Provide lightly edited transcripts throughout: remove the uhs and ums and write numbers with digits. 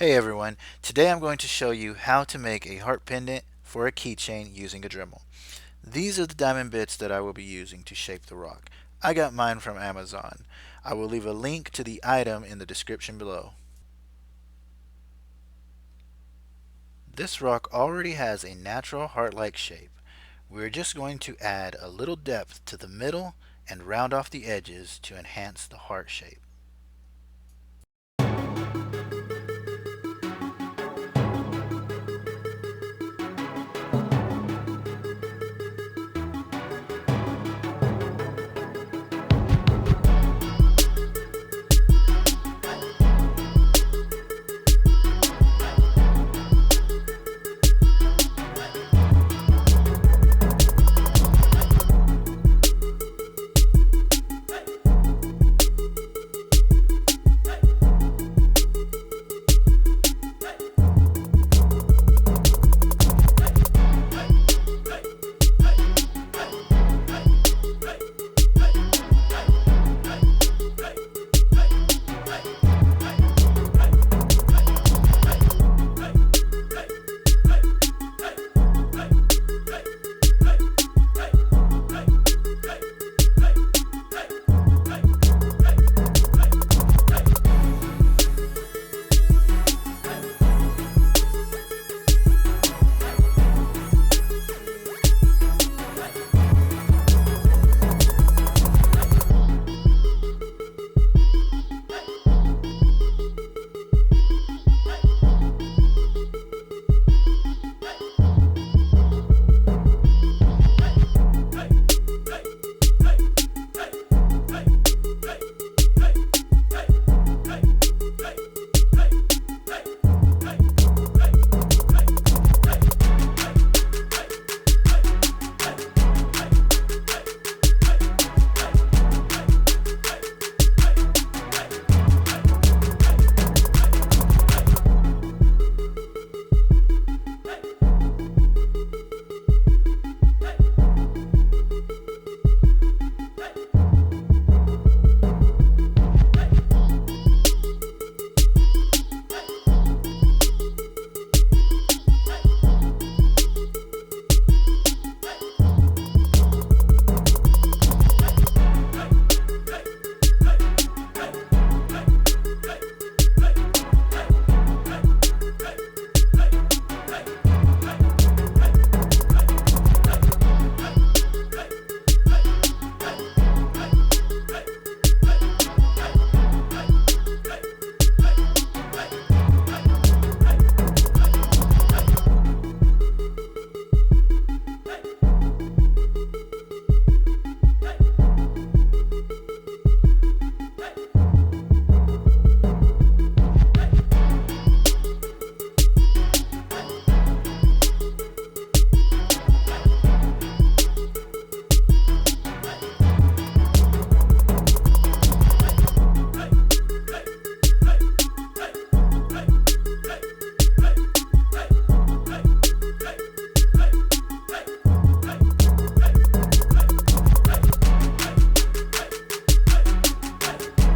Hey everyone, today I'm going to show you how to make a heart pendant for a keychain using a Dremel. These are the diamond bits that I will be using to shape the rock. I got mine from Amazon. I will leave a link to the item in the description below. This rock already has a natural heart-like shape. We're just going to add a little depth to the middle and round off the edges to enhance the heart shape.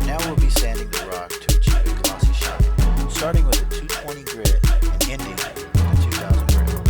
Now we'll be sanding the rock to achieve a glossy shine, starting with a 220 grit and ending with a 2000 grit.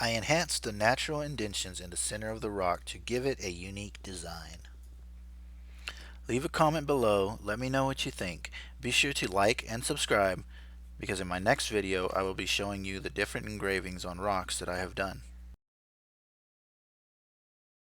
I enhanced the natural indentions in the center of the rock to give it a unique design. Leave a comment below, let me know what you think. Be sure to like and subscribe because in my next video I will be showing you the different engravings on rocks that I have done.